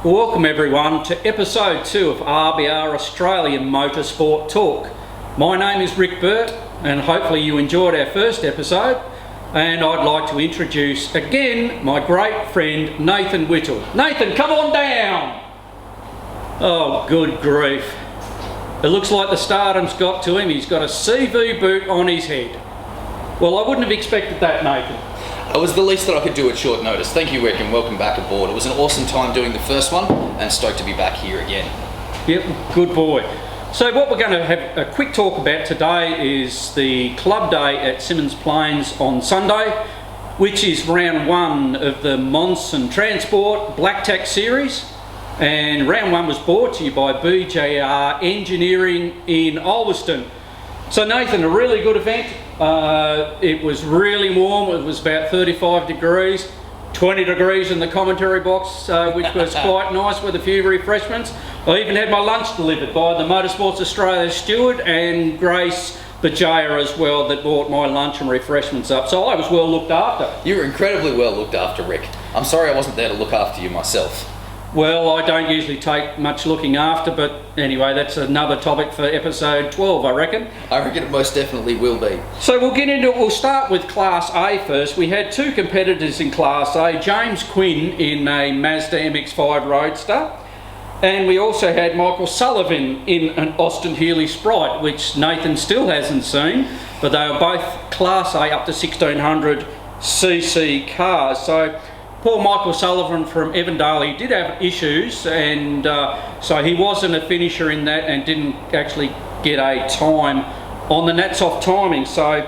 Welcome everyone to episode 2 of RBR Australian Motorsport Talk. My name is Rick Burt and hopefully you enjoyed our first episode, and I'd like to introduce again my great friend Nathan Whittle. Nathan, come on down! Oh, good grief. It looks like the stardom's got to him. He's got a CV boot on his head. Well, I wouldn't have expected that, Nathan. It was the least that I could do at short notice. Thank you, Rick, and welcome back aboard. It was an awesome time doing the first one, and stoked to be back here again. Yep, good boy. So what we're going to have a quick talk about today is the club day at Symmons Plains on Sunday, which is round 1 of the Monson Transport Black Tack Series. And round 1 was brought to you by BJR Engineering in Ulverston. So Nathan, a really good event. It was really warm. It was about 35 degrees, 20 degrees in the commentary box, which was quite nice with a few refreshments. I even had my lunch delivered by the Motorsports Australia steward and Grace, the Jayer as well, that brought my lunch and refreshments up. So I was well looked after. You were incredibly well looked after, Rick. I'm sorry I wasn't there to look after you myself. Well, I don't usually take much looking after, but anyway, that's another topic for episode 12, I reckon. I reckon it most definitely will be. So we'll get into it. We'll start with Class A first. We had 2 competitors in Class A, James Quinn in a Mazda MX-5 Roadster, and we also had Michael Sullivan in an Austin Healey Sprite, which Nathan still hasn't seen, but they were both Class A up to 1600cc cars. So poor Michael Sullivan from Evandale, he did have issues, and so he wasn't a finisher in that and didn't actually get a time on the Nats off timing. So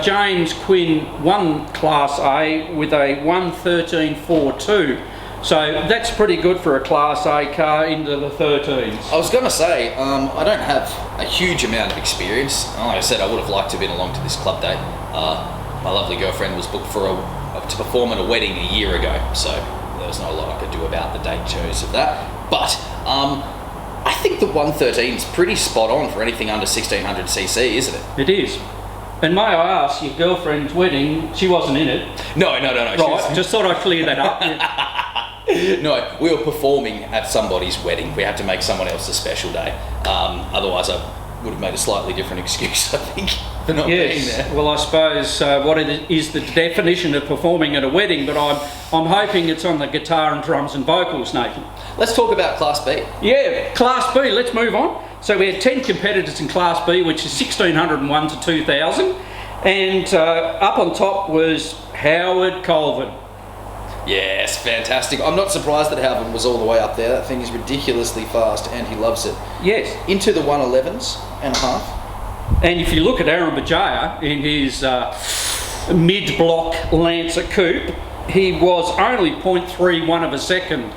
James Quinn won Class A with a 1:13.42. So that's pretty good for a Class A car into the 13s. I was going to say, I don't have a huge amount of experience. Like I said, I would have liked to have been along to this club day. My lovely girlfriend was booked for to perform at a wedding a year ago, so there was not a lot I could do about the date chose of that. But I think the 113 is pretty spot on for anything under 1600cc, isn't it? It is. And may I ask, your girlfriend's wedding, she wasn't in it? No. Right, just thought I'd clear that up. No, we were performing at somebody's wedding. We had to make someone else a special day. Otherwise I would have made a slightly different excuse, I think, for not being there. Well, I suppose what is the definition of performing at a wedding, but I'm hoping it's on the guitar and drums and vocals, Nathan. Let's talk about Class B. Yeah, Class B, let's move on. So we had 10 competitors in Class B, which is 1601 to 2000, and up on top was Howard Colvin. Yes, fantastic. I'm not surprised that Howard was all the way up there. That thing is ridiculously fast and he loves it. Yes. Into the 111s and a half. And if you look at Aaron Bajaya in his mid-block Lancer Coupe, he was only 0.31 of a second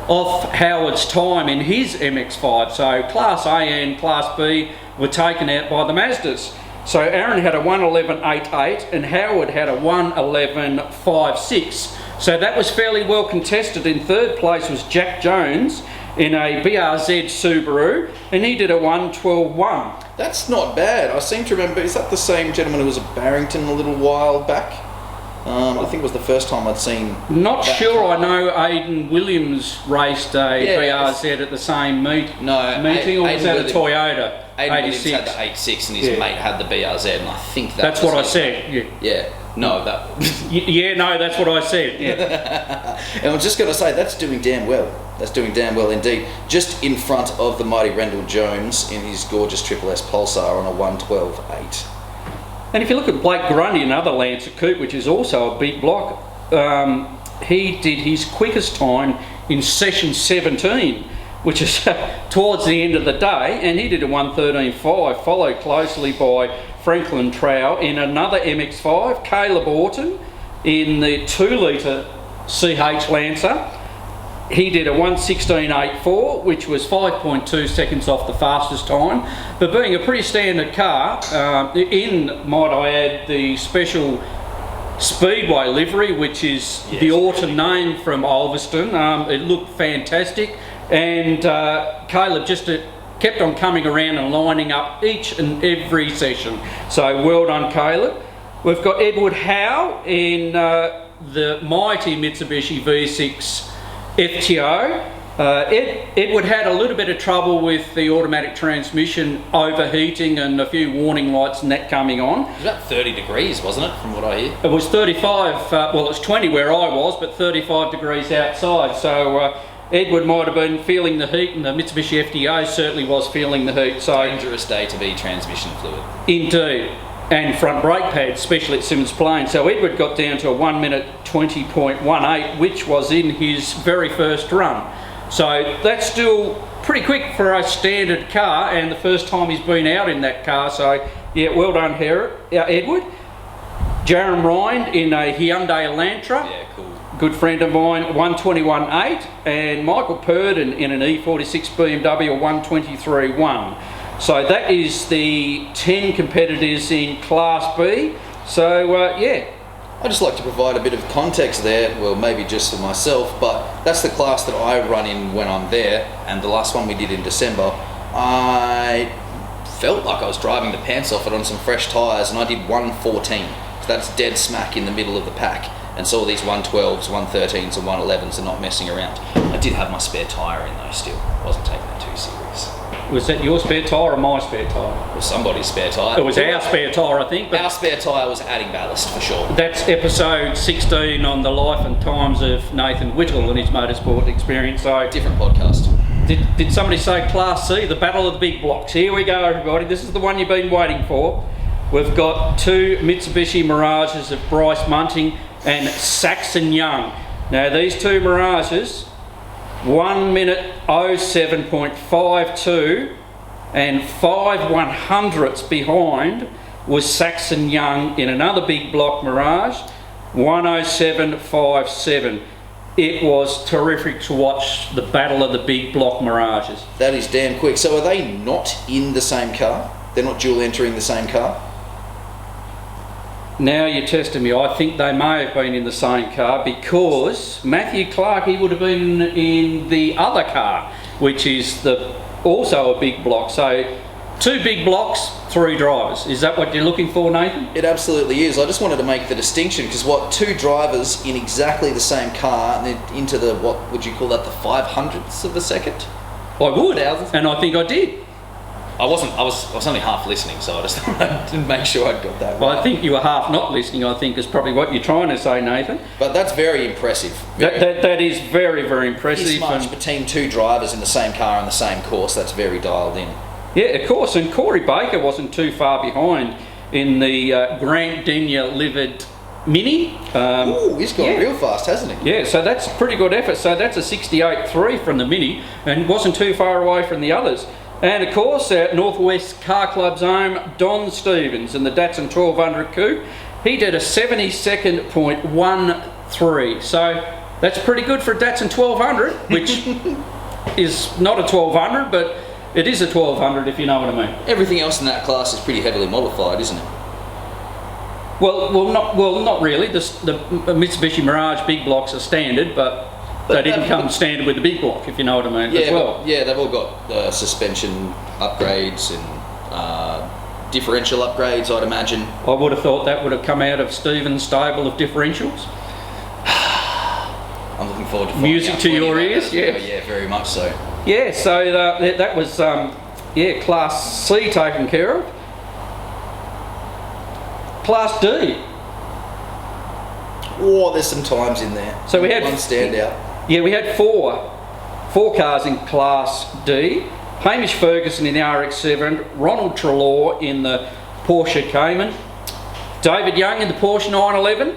off Howard's time in his MX-5. So Class A and Class B were taken out by the Mazdas. So Aaron had a 1:11.88 and Howard had a 1:11.56. So that was fairly well contested. In third place was Jack Jones in a BRZ Subaru, and he did a 1:12.1. That's not bad. I seem to remember, is that the same gentleman who was at Barrington a little while back? I think it was the first time I'd seen. Not sure. I know Aidan Williams raced a BRZ at the same meeting, or was that a Toyota? Aidan Williams had the 86 and his mate had the BRZ, and I think that's what I said. Yeah. No, that. That's what I said. Yeah. And I'm just going to say that's doing damn well. That's doing damn well indeed. Just in front of the mighty Rendell Jones in his gorgeous Triple S Pulsar on a 1:12.8. And if you look at Blake Grundy, another Lancer Coupe, which is also a big block, he did his quickest time in session 17, which is towards the end of the day, and he did a 1:13.5, followed closely by Franklin Trow in another MX-5, Caleb Orton in the 2-litre CH Lancer. He did a 1:16.84, which was 5.2 seconds off the fastest time, but being a pretty standard car, might I add, the special Speedway livery, which is the Orton name from Ulverston. It looked fantastic, and Caleb just kept on coming around and lining up each and every session. So well done, Caleb. We've got Edward Howe in the mighty Mitsubishi V6 FTO. Edward had a little bit of trouble with the automatic transmission overheating and a few warning lights and that coming on. It was about 30 degrees, wasn't it, from what I hear? It was 35, well it was 20 where I was, but 35 degrees outside. So Edward might have been feeling the heat, and the Mitsubishi FTO certainly was feeling the heat. So dangerous day to be transmission fluid. Indeed. And front brake pads, especially at Symmons Plains. So Edward got down to a 1 minute 20.18, which was in his very first run. So that's still pretty quick for a standard car, and the first time he's been out in that car. So yeah, well done Edward. Jaron Rind in a Hyundai Elantra. Yeah, cool. Good friend of mine, 121.8, and Michael Purdon in an E46 BMW, a 123.1. So that is the 10 competitors in Class B. So yeah. I'd just like to provide a bit of context there, well maybe just for myself, but that's the class that I run in when I'm there, and the last one we did in December, I felt like I was driving the pants off it on some fresh tyres, and I did 114, so that's dead smack in the middle of the pack, and saw these 112s, 113s and 111s and not messing around. I did have my spare tyre in though still, I wasn't taking it too serious. Was that your spare tyre or my spare tyre? It was somebody's spare tyre. It was our spare tyre, I think. But our spare tyre was adding ballast for sure. That's episode 16 on the life and times of Nathan Whittle and his motorsport experience. So different podcast. Did somebody say Class C, the battle of the big blocks? Here we go, everybody. This is the one you've been waiting for. We've got two Mitsubishi Mirages of Bryce Munting and Saxon Young. Now these two Mirages, 1 minute 07.52 and 5/100ths behind was Saxon Young in another big block Mirage, 107.57. It was terrific to watch the battle of the big block Mirages. That is damn quick. So are they not in the same car? They're not dual entering the same car? Now you're testing me. I think they may have been in the same car, because Matthew Clark, he would have been in the other car, which is also a big block. So 2 big blocks, 3 drivers. Is that what you're looking for, Nathan? It absolutely is. I just wanted to make the distinction, because 2 drivers in exactly the same car and then into the, what would you call that, the 500ths of a second? I would, and I think I did. I was only half listening, so I just didn't make sure I'd got that right. Well, I think you were half not listening, I think, is probably what you're trying to say, Nathan. But that's very impressive. That is very, very impressive. This much between 2 drivers in the same car on the same course, that's very dialed in. Yeah, of course, and Corey Baker wasn't too far behind in the Grant Denyer Livered Mini. He's gone real fast, hasn't he? Yeah, so that's a pretty good effort. So that's a 68.3 from the Mini, and wasn't too far away from the others. And of course, our Northwest Car Club's own Don Stevens in the Datsun 1200 Coupe, he did a 72.13. So that's pretty good for a Datsun 1200, which is not a 1200, but it is a 1200 if you know what I mean. Everything else in that class is pretty heavily modified, isn't it? Well, not really. The Mitsubishi Mirage big blocks are standard, but they didn't come standard with the big block, if you know what I mean, as well. Yeah, they've all got suspension upgrades and differential upgrades, I'd imagine. I would have thought that would have come out of Stephen's stable of differentials. I'm looking forward to music to your ears. Yeah, very much so. Yeah, so that was Class C taken care of. Class D. Oh, there's some times in there. So we had one standout. Yeah, we had four cars in Class D. Hamish Ferguson in the RX-7, Ronald Trelaw in the Porsche Cayman, David Young in the Porsche 911,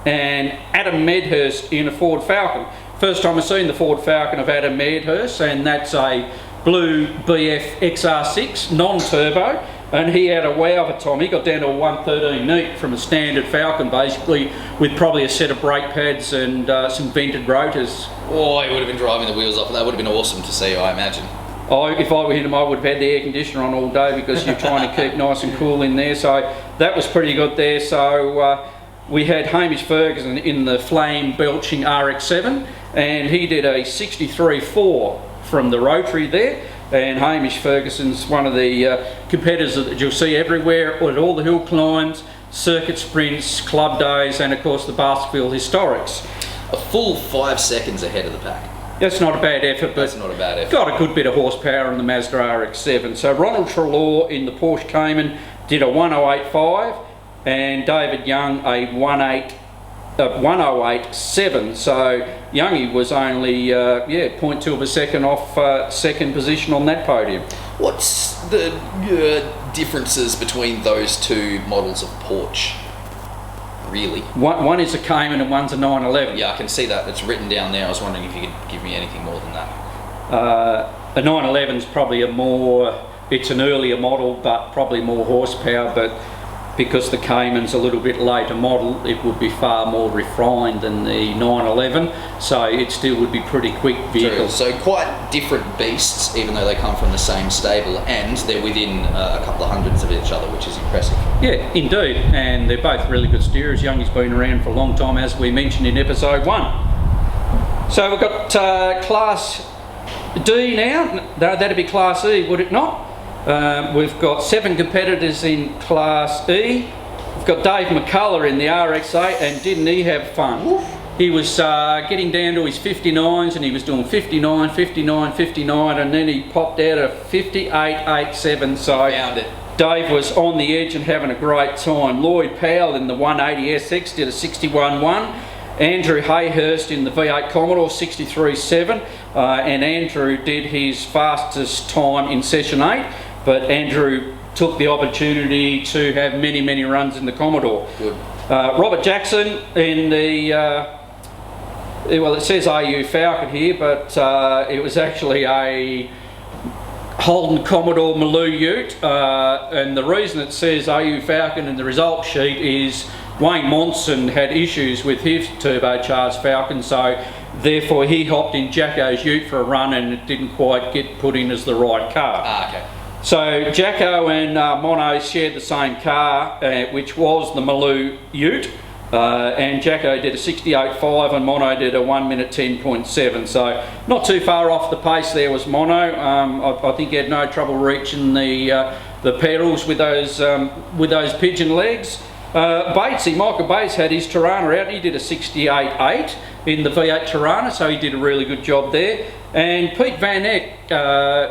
and Adam Medhurst in a Ford Falcon. First time I've seen the Ford Falcon of Adam Medhurst, and that's a blue BF XR6 non-turbo, and he had a wow of a time. He got down to a 113 neat from a standard Falcon, basically, with probably a set of brake pads and some vented rotors. Oh, he would have been driving the wheels off. That would have been awesome to see, I imagine. If I were him, I would have had the air conditioner on all day, because you're trying to keep nice and cool in there. So that was pretty good there. So we had Hamish Ferguson in the flame belching RX-7, and he did a 63.4 from the rotary there. And Hamish Ferguson's one of the competitors that you'll see everywhere at all the hill climbs, circuit sprints, club days, and of course the Baskerville Historics. A full 5 seconds ahead of the pack. That's not a bad effort, but That's not a bad effort. got a good bit of horsepower in the Mazda RX-7. So Ronald Trelaw in the Porsche Cayman did a 108.5, and David Young a 108.7. So Youngie was only 0.2 of a second off second position on that podium. What's the differences between those two models of Porsche? Really? One is a Cayman and one's a 911. Yeah, I can see that. It's written down there. I was wondering if you could give me anything more than that. A 911's probably it's an earlier model, but probably more horsepower, but because the Cayman's a little bit later model, it would be far more refined than the 911, so it still would be pretty quick vehicle. True. So quite different beasts, even though they come from the same stable, and they're within a couple of hundreds of each other, which is impressive. Yeah, indeed, and they're both really good steerers. Youngie's been around for a long time, as we mentioned in episode 1. So we've got Class D now. No, that'd be Class E, would it not? We've got 7 competitors in Class E. We've got Dave McCullough in the RX-8, and didn't he have fun? He was getting down to his 59s, and he was doing 59, 59, 59, and then he popped out a 58.87. So Found it. Dave was on the edge and having a great time. Lloyd Powell in the 180 SX did a 61.1. Andrew Hayhurst in the V8 Commodore 63.7, and Andrew did his fastest time in session 8, but Andrew took the opportunity to have many runs in the Commodore. Good. Robert Jackson in the well, it says AU Falcon here, but it was actually a Holden Commodore Maloo Ute, and the reason it says AU Falcon in the result sheet is Wayne Monson had issues with his turbocharged Falcon, so therefore he hopped in Jacko's Ute for a run, and it didn't quite get put in as the right car. Okay. So Jacko and Mono shared the same car, which was the Maloo Ute, and Jacko did a 68.5 and Mono did a 1 minute 10.7. So not too far off the pace there was Mono. I think he had no trouble reaching the pedals with those pigeon legs. Michael Bates had his Tirana out. He did a 68.8 in the V8 Tirana, so he did a really good job there. And Pete Van Eck,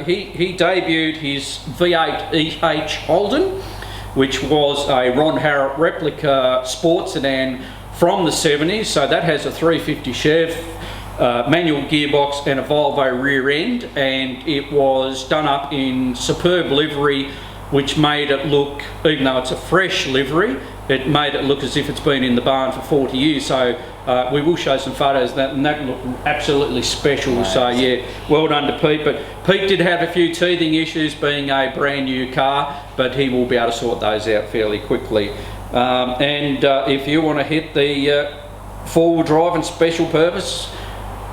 he debuted his V8 EH Holden, which was a Ron Harrop replica sports sedan from the 70s. So that has a 350 Chev, manual gearbox and a Volvo rear end, and it was done up in superb livery, which made it look, even though it's a fresh livery, it made it look as if it's been in the barn for 40 years. So we will show some photos of that, and that looked absolutely special. Nice. So yeah, well done to Pete. But Pete did have a few teething issues being a brand new car, but he will be able to sort those out fairly quickly. If you want to hit the four-wheel drive and special purpose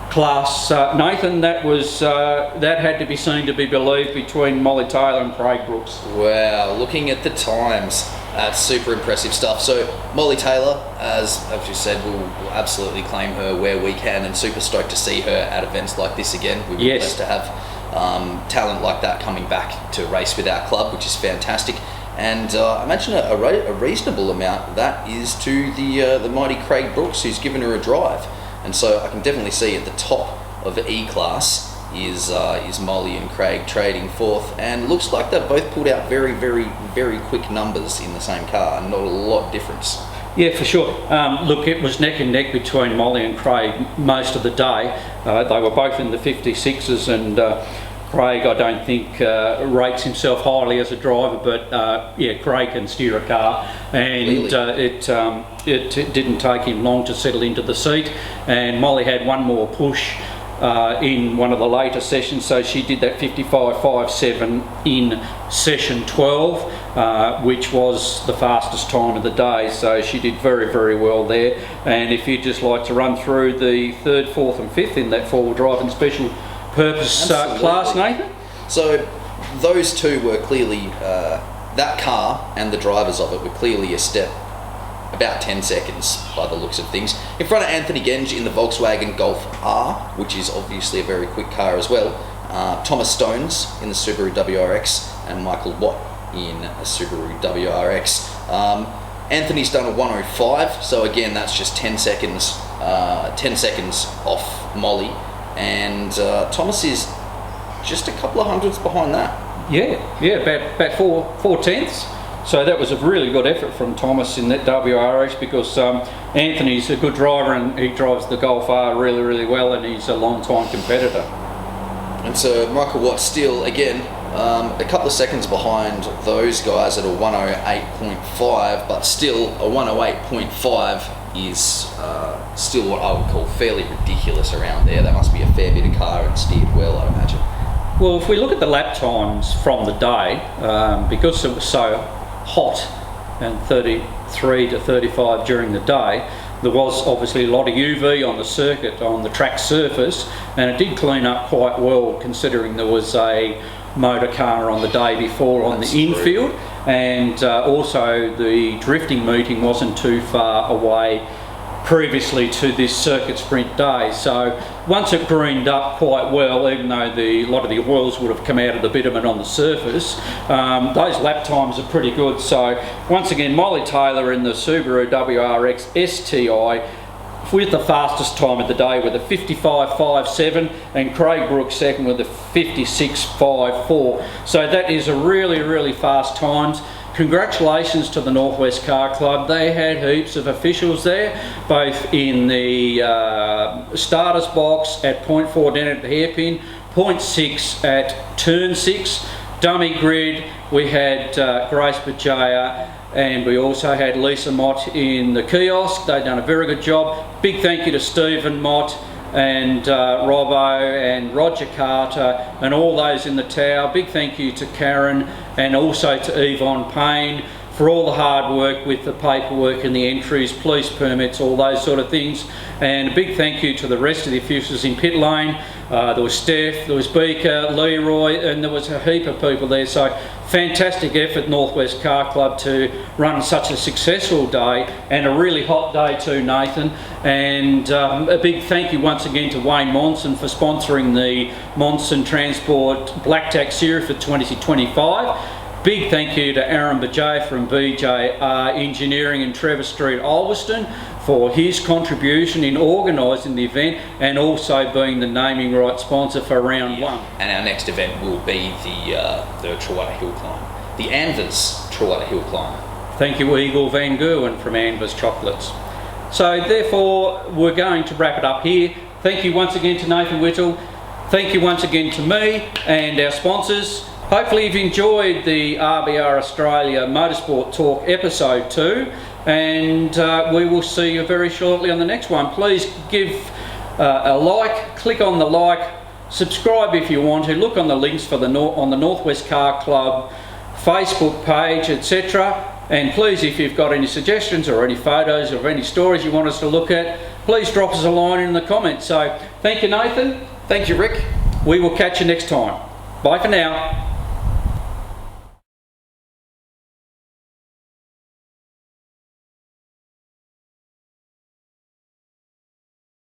class, Nathan, that had to be seen to be believed between Molly Taylor and Craig Brooks. Wow, looking at the times, that's super impressive stuff. So Molly Taylor, as you said, we'll absolutely claim her where we can, and super stoked to see her at events like this again. We were blessed to have talent like that coming back to race with our club, which is fantastic. And I imagine a reasonable amount that is to the mighty Craig Brooks, who's given her a drive. And so I can definitely see at the top of the E-Class is Molly and Craig trading fourth, and looks like they've both pulled out very quick numbers in the same car, and not a lot of difference. Yeah, for sure. Look, it was neck and neck between Molly and Craig most of the day. They were both in the 56s, and Craig, I don't think, rates himself highly as a driver, but Craig can steer a car, and really? It didn't take him long to settle into the seat, and Molly had one more push in one of the later sessions, so she did that 55.57 in session 12, which was the fastest time of the day, so she did very well there. And if you'd just like to run through the 3rd, 4th and 5th in that four-wheel drive and special purpose class, Nathan? So those two were clearly, that car and the drivers of it were clearly a step about 10 seconds by the looks of things. In front of Anthony Genge in the Volkswagen Golf R, which is obviously a very quick car as well. Thomas Stones in the Subaru WRX, and Michael Watt in a Subaru WRX. Anthony's done a 105, so again that's just 10 seconds off Molly. and Thomas is just a couple of hundredths behind that. Yeah, about four tenths. So that was a really good effort from Thomas in that WRX, because Anthony's a good driver and he drives the Golf R really, really well, and he's a long-time competitor. And so Michael Watt still, again, a couple of seconds behind those guys at a 108.5, but still a 108.5 is still what I would call fairly ridiculous around there. That must be a fair bit of car and steered well, I imagine. Well, if we look at the lap times from the day, because it was so hot and 33 to 35 during the day, there was obviously a lot of UV on the circuit, on the track surface, and it did clean up quite well considering there was a motor car on the day before on the infield, and also the drifting meeting wasn't too far away previously to this circuit sprint day. So once it greened up quite well, even though a lot of the oils would have come out of the bitumen on the surface, those lap times are pretty good. So once again, Molly Taylor in the Subaru WRX STI with the fastest time of the day with a 55.57, and Craig Brooks second with a 56.54. So that is a really, really fast times. Congratulations to the Northwest Car Club. They had heaps of officials there, both in the starters box at 0.4 down at the hairpin, 0.6 at turn 6, dummy grid. We had Grace Bajaya, and we also had Lisa Mott in the kiosk. They've done a very good job. Big thank you to Stephen Mott and Robbo and Roger Carter and all those in the tower. Big thank you to Karen and also to Yvonne Payne for all the hard work with the paperwork and the entries, police permits, all those sort of things. And a big thank you to the rest of the officials in pit lane. There was Steph, there was Beaker, Leroy, and there was a heap of people there. So fantastic effort, Northwest Car Club, to run such a successful day, and a really hot day too, Nathan. And a big thank you once again to Wayne Monson for sponsoring the Monson Transport Black Tack Series for 2025. Big thank you to Aaron Bajay from BJR Engineering in Trevor Street, Ulverston, for his contribution in organising the event and also being the naming right sponsor for round one. And our next event will be the Truwater Hill Climb, the Anvers Truwater Hill Climb. Thank you, Eagle Van Gerwen from Anvers Chocolates. So therefore, we're going to wrap it up here. Thank you once again to Nathan Whittle. Thank you once again to me and our sponsors. Hopefully you've enjoyed the RBR Australia Motorsport Talk episode 2, and we will see you very shortly on the next one. Please give a like, click on the like, subscribe if you want to, look on the links for on the Northwest Car Club Facebook page, etc. And please, if you've got any suggestions or any photos or any stories you want us to look at, please drop us a line in the comments. So thank you, Nathan. Thank you, Rick. We will catch you next time. Bye for now.